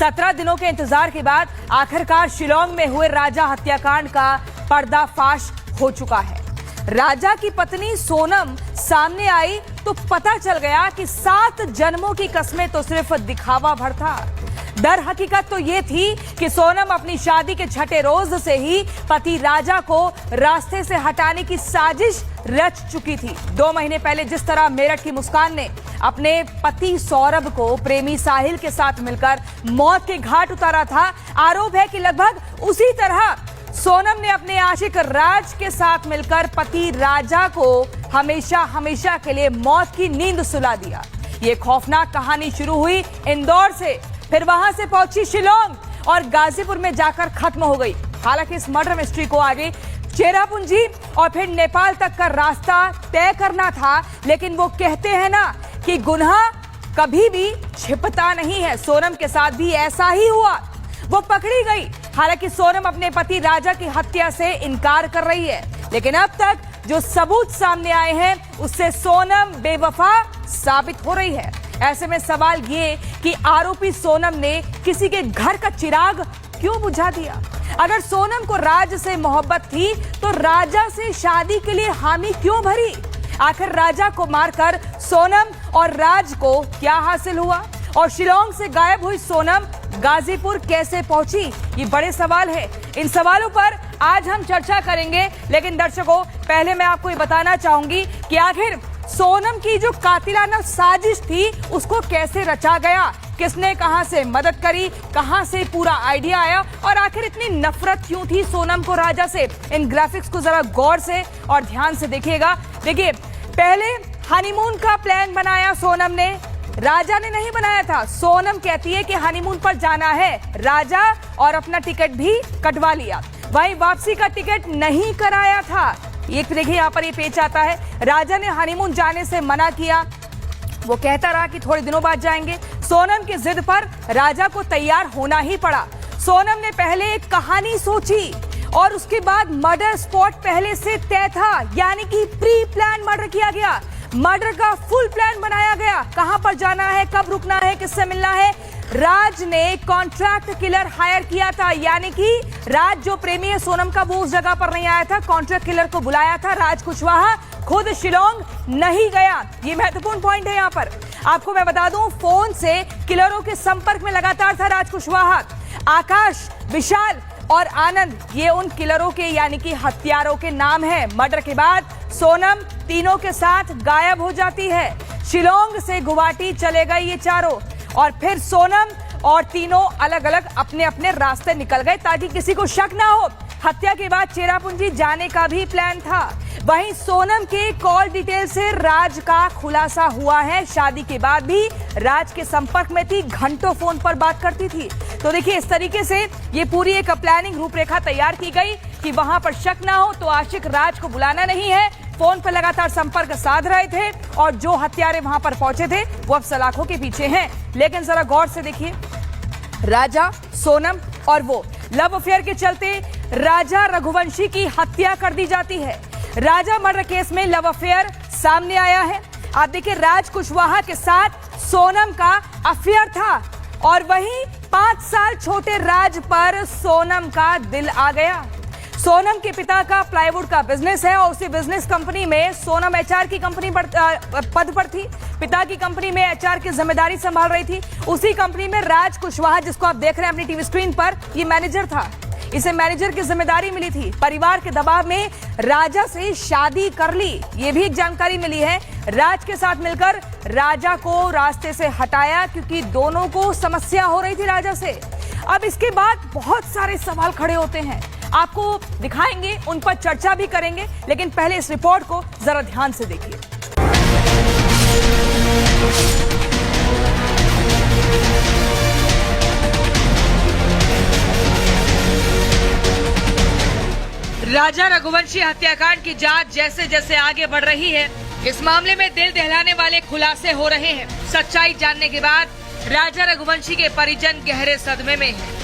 17 दिनों के इंतजार के बाद आखिरकार शिलांग में हुए राजा हत्याकांड का पर्दाफाश हो चुका है। राजा की पत्नी सोनम सामने आई तो पता चल गया कि 7 जन्मों की कस्में तो सिर्फ दिखावा भर था। दर हकीकत तो ये थी कि सोनम अपनी शादी के छठे रोज से ही पति राजा को रास्ते से हटाने की साजिश रच चुकी थी। 2 महीने पहले जिस तरह मेरठ की मुस्कान ने अपने पति सौरभ को प्रेमी साहिल के साथ मिलकर मौत के घाट उतारा था, आरोप है कि लगभग उसी तरह सोनम ने अपने आशिक राज के साथ मिलकर पति राजा को हमेशा हमेशा के लिए मौत की नींद सुला दिया। ये खौफनाक कहानी शुरू हुई इंदौर से, फिर वहां से पहुंची शिलांग और गाजीपुर में जाकर खत्म हो गई। हालांकि इस मर्डर मिस्ट्री को आगे चेरापूंजी और फिर नेपाल तक का रास्ता तय करना था, लेकिन वो कहते हैं ना कि गुनाह कभी भी छिपता नहीं है। सोनम के साथ भी ऐसा ही हुआ, वो पकड़ी गई। हालांकि सोनम अपने पति राजा की हत्या से इनकार कर रही है, लेकिन अब तक जो सबूत सामने आए हैं उससे सोनम बेवफा साबित हो रही है। ऐसे में सवाल ये कि आरोपी सोनम ने किसी के घर का चिराग क्यों बुझा दिया? अगर सोनम को राज से मोहब्बत थी तो राजा से शादी के लिए हामी क्यों भरी? आखिर राजा को मारकर सोनम और राज को क्या हासिल हुआ? और शिलांग से गायब हुई सोनम गाजीपुर कैसे पहुंची? ये बड़े सवाल है। इन सवालों पर आज हम चर्चा करेंगे, लेकिन दर्शकों पहले मैं आपको ये बताना चाहूंगी कि आखिर सोनम की जो कातिलाना साजिश थी उसको कैसे रचा गया, किसने कहां से मदद करी, कहां से पूरा आइडिया आया और आखिर इतनी नफरत क्यों थी सोनम को राजा से? इन ग्राफिक्स को जरा गौर से और ध्यान से देखिएगा। देखिए, पहले हनीमून का प्लान बनाया सोनम ने, राजा ने नहीं बनाया था। सोनम कहती है कि हनीमून पर जाना है, राजा और अपना टिकट भी कटवा लिया। वहीं वापसी का टिकट नहीं कराया था। ये देखिए यहाँ पर ये पेच आता है, राजा ने हनीमून जाने से मना किया, वो कहता रहा कि थोड़े दिनों बाद जाएंगे। सोनम की जिद पर राजा को तैयार होना ही पड़ा। सोनम ने पहले एक कहानी सोची और उसके बाद मर्डर स्पॉट पहले से तय था, यानी कि प्री प्लान मर्डर किया गया। मर्डर का फुल प्लान बनाया गया, कहां पर जाना है, कब रुकना है, किससे मिलना है। राज ने कॉन्ट्रैक्ट किलर हायर किया था, यानी कि राज जो प्रेमी है सोनम का वो उस जगह पर नहीं आया था, कॉन्ट्रैक्ट किलर को बुलाया था राज कुशवाहा, खुद शिलांग नहीं गया। ये महत्वपूर्ण पॉइंट है। यहाँ पर आपको मैं बता दूं, फोन से किलरों के संपर्क में लगातार था राज कुशवाहा। आकाश, विशाल और आनंद, ये उन किलरों के यानी कि हत्यारों के नाम है। मर्डर के बाद सोनम तीनों के साथ गायब हो जाती है। शिलांग से गुवाहाटी चले गए ये चारों और फिर सोनम और तीनों अलग अलग अपने अपने रास्ते निकल गए ताकि किसी को शक ना हो। हत्या के बाद चेरापूंजी जाने का भी प्लान था। वहीं सोनम के कॉल डिटेल से राज का खुलासा हुआ है। शादी के बाद भी राज के संपर्क में थी, घंटों फोन पर बात करती थी। तो देखिए, इस तरीके से ये पूरी एक प्लानिंग रूपरेखा तैयार की गई कि वहां पर शक ना हो। तो आशिक राज को बुलाना नहीं है, फोन पर लगातार संपर्क साध रहे थे और जो हत्यारे वहां पर पहुंचे थे वो अब सलाखों के पीछे हैं। लेकिन जरा गौर से देखिए, राजा, सोनम और वो लव अफेयर के चलते राजा रघुवंशी की हत्या कर दी जाती है। राजा मर्डर केस में लव अफेयर सामने आया है। आप देखिए, राज कुशवाहा के साथ सोनम का अफेयर था और वहीं 5 साल छोटे राज पर सोनम का दिल आ गया। सोनम के पिता का प्लाईवुड का बिजनेस है और उसी बिजनेस कंपनी में सोनम एचआर की कंपनी पद पर थी। पिता की कंपनी में एचआर की जिम्मेदारी संभाल रही थी। उसी कंपनी में राज कुशवाहा, जिसको आप देख रहे हैं अपनी टीवी स्क्रीन पर, ये मैनेजर था। इसे मैनेजर की जिम्मेदारी मिली थी। परिवार के दबाव में राजा से शादी कर ली, ये भी एक जानकारी मिली है। राज के साथ मिलकर राजा को रास्ते से हटाया क्योंकि दोनों को समस्या हो रही थी राजा से। अब इसके बाद बहुत सारे सवाल खड़े होते हैं, आपको दिखाएंगे, उन पर चर्चा भी करेंगे, लेकिन पहले इस रिपोर्ट को जरा ध्यान से देखिए। राजा रघुवंशी हत्याकांड की जांच जैसे जैसे आगे बढ़ रही है, इस मामले में दिल दहलाने वाले खुलासे हो रहे हैं। सच्चाई जानने के बाद राजा रघुवंशी के परिजन गहरे सदमे में हैं।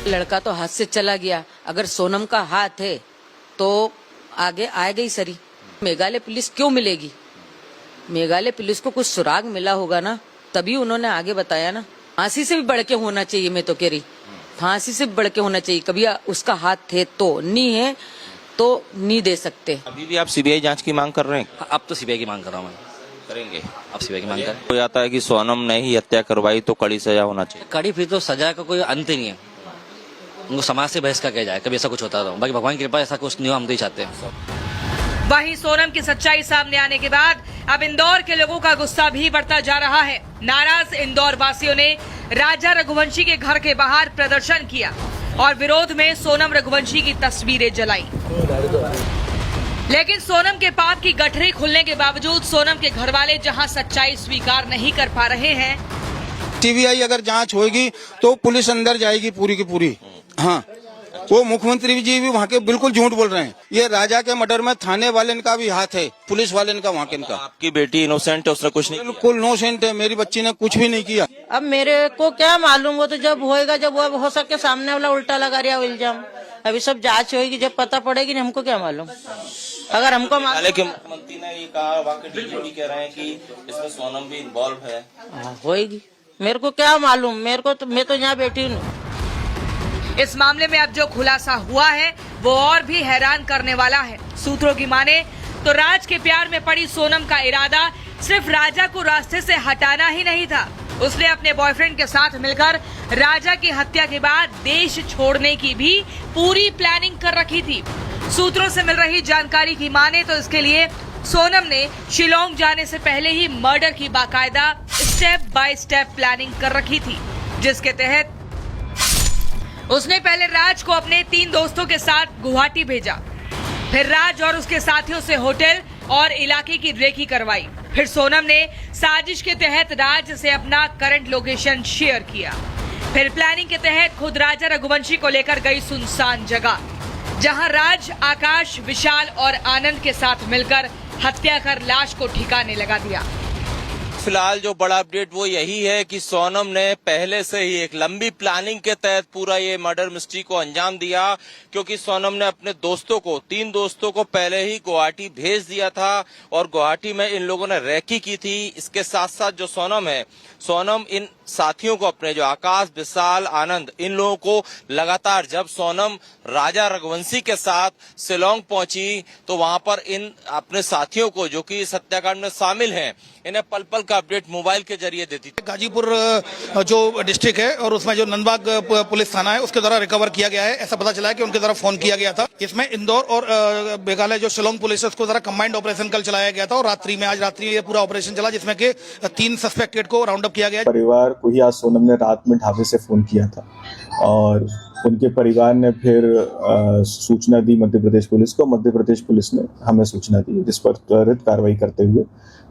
लड़का तो हाथ से चला गया, अगर सोनम का हाथ है तो आगे आएगा ही सरी। मेघालय पुलिस क्यों मिलेगी? मेघालय पुलिस को कुछ सुराग मिला होगा ना, तभी उन्होंने आगे बताया ना। फांसी से भी बढ़ के होना चाहिए, मैं तो कह रही फांसी से भी बढ़ के होना चाहिए। कभी उसका हाथ थे तो नहीं है तो नहीं दे सकते। अभी भी आप सीबीआई जांच की मांग कर रहे हैं? अब तो सीबीआई की मांग कर रहा हूँ मैं। करेंगे? अब सीबीआई की मांग कर हो जाता है कि सोनम ने ही हत्या करवाई तो कड़ी सजा होना चाहिए। कड़ी फिर तो सजा का कोई अंत ही नहीं है। उनको समाज से बहिष्कार किया जाए, कभी ऐसा कुछ होता तो। बाकी भगवान की कृपा ऐसा कुछ नहीं हो, हम तो ही चाहते हैं। वहीं सोनम की सच्चाई सामने आने के बाद अब इंदौर के लोगों का गुस्सा भी बढ़ता जा रहा है। नाराज इंदौर वासियों ने राजा रघुवंशी के घर के बाहर प्रदर्शन किया और विरोध में सोनम रघुवंशी की तस्वीरें जलाई। लेकिन सोनम के पाप की गठरी खुलने के बावजूद सोनम के घरवाले जहां सच्चाई स्वीकार नहीं कर पा रहे हैं। सीबीआई अगर जांच होगी तो पुलिस अंदर जाएगी पूरी की पूरी। हाँ, वो मुख्यमंत्री जी भी वहाँ के बिल्कुल झूठ बोल रहे हैं। ये राजा के मर्डर में थाने वाले का भी हाथ है, पुलिस वाले का वहाँ के का। आपकी बेटी इनोसेंट है, उसने कुछ नहीं किया? बिल्कुल इनोसेंट है, मेरी बच्ची ने कुछ भी नहीं किया। अब मेरे को क्या मालूम, वो तो जब होएगा, जब वो हो सके सामने वाला उल्टा लगा रहा है इल्जाम। अभी सब जांच होगी, जब पता पड़ेगी, हमको क्या मालूम। अगर हमको लेकिन मुख्यमंत्री ने ये कहा, वाकई डीजीपी कह रहे हैं कि इसमें सोनम भी इन्वॉल्व है। होएगी, मेरे को क्या मालूम। मेरे को तो, मैं तो यहाँ बैठी हूँ। इस मामले में अब जो खुलासा हुआ है वो और भी हैरान करने वाला है। सूत्रों की माने तो राज के प्यार में पड़ी सोनम का इरादा सिर्फ राजा को रास्ते से हटाना ही नहीं था, उसने अपने बॉयफ्रेंड के साथ मिलकर राजा की हत्या के बाद देश छोड़ने की भी पूरी प्लानिंग कर रखी थी। सूत्रों से मिल रही जानकारी की माने तो इसके लिए सोनम ने शिलोंग जाने से पहले ही मर्डर की बाकायदा स्टेप बाय स्टेप प्लानिंग कर रखी थी, जिसके तहत उसने पहले राज को अपने 3 दोस्तों के साथ गुवाहाटी भेजा, फिर राज और उसके साथियों से होटल और इलाके की रेकी करवाई, फिर सोनम ने साजिश के तहत राज से अपना करंट लोकेशन शेयर किया, फिर प्लानिंग के तहत खुद राजा रघुवंशी को लेकर गई सुनसान जगह, जहां राज, आकाश, विशाल और आनंद के साथ मिलकर हत्या कर लाश को ठिकाने लगा दिया। फिलहाल जो बड़ा अपडेट वो यही है कि सोनम ने पहले से ही एक लंबी प्लानिंग के तहत पूरा ये मर्डर मिस्ट्री को अंजाम दिया, क्योंकि सोनम ने अपने दोस्तों को 3 दोस्तों को पहले ही गुवाहाटी भेज दिया था और गुवाहाटी में इन लोगों ने रैकी की थी। इसके साथ साथ जो सोनम है, सोनम इन साथियों को अपने जो आकाश, विशाल, आनंद, इन लोगों को लगातार, जब सोनम राजा रघुवंशी के साथ शिलोंग पहुंची तो वहां पर इन अपने साथियों को, जो कि इस हत्याकांड में शामिल हैं, इन्हें पल पल का अपडेट मोबाइल के जरिए देती थी। गाजीपुर जो डिस्ट्रिक्ट है और उसमें जो नंदबाग पुलिस थाना है उसके द्वारा रिकवर किया गया है। ऐसा पता चला है कि उनके द्वारा फोन किया गया था। इसमें इंदौर और मेघालय जो शिलोंग पुलिस है उसको द्वारा कंबाइंड ऑपरेशन कल चलाया गया था और आज रात्रि ये पूरा ऑपरेशन चला, जिसमें के 3 सस्पेक्टेड को राउंड अप किया गया। परिवार को ही आज सोनम ने रात में ढाबे से फोन किया था और उनके परिवार ने फिर सूचना दी मध्य प्रदेश पुलिस को। मध्य प्रदेश पुलिस ने हमें सूचना दी, जिस पर त्वरित कार्रवाई करते हुए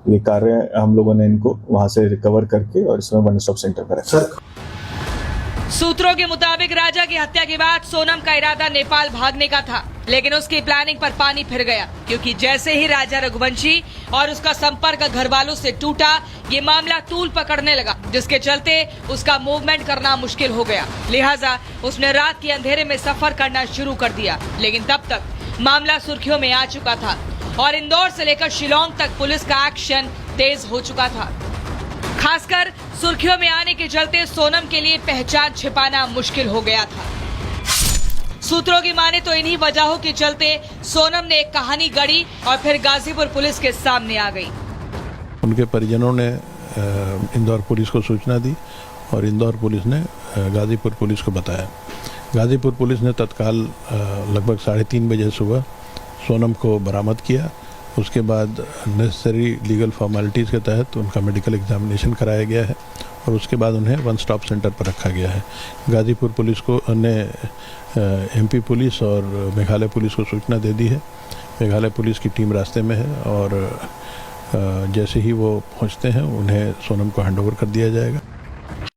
ये कार्य हम लोगों ने इनको वहां से रिकवर करके और इसमें वन स्टॉप सेंटर पर रखा। सूत्रों के मुताबिक राजा की हत्या के बाद सोनम का इरादा नेपाल भागने का था, लेकिन उसकी प्लानिंग पर पानी फिर गया, क्योंकि जैसे ही राजा रघुवंशी और उसका संपर्क घर वालों से टूटा, ये मामला तूल पकड़ने लगा, जिसके चलते उसका मूवमेंट करना मुश्किल हो गया। लिहाजा उसने रात के अंधेरे में सफर करना शुरू कर दिया। लेकिन तब तक मामला सुर्खियों में आ चुका था और इंदौर से लेकर शिलोंग तक पुलिस का एक्शन तेज हो चुका था। खासकर सुर्खियों में आने के चलते सोनम के लिए पहचान छिपाना मुश्किल हो गया था। सूत्रों की माने तो इन्हीं वजहों के चलते सोनम ने एक कहानी गढ़ी और फिर गाजीपुर पुलिस के सामने आ गई। उनके परिजनों ने इंदौर पुलिस को सूचना दी और इंदौर पुलिस ने गाजीपुर पुलिस को बताया। गाजीपुर पुलिस ने तत्काल लगभग 3:30 बजे सुबह सोनम को बरामद किया। उसके बाद नेसेसरी लीगल फॉर्मेलिटीज़ के तहत उनका मेडिकल एग्जामिनेशन कराया गया है और उसके बाद उन्हें वन स्टॉप सेंटर पर रखा गया है। गाजीपुर पुलिस को ने एमपी पुलिस और मेघालय पुलिस को सूचना दे दी है। मेघालय पुलिस की टीम रास्ते में है और जैसे ही वो पहुंचते हैं उन्हें सोनम को हैंडओवर कर दिया जाएगा।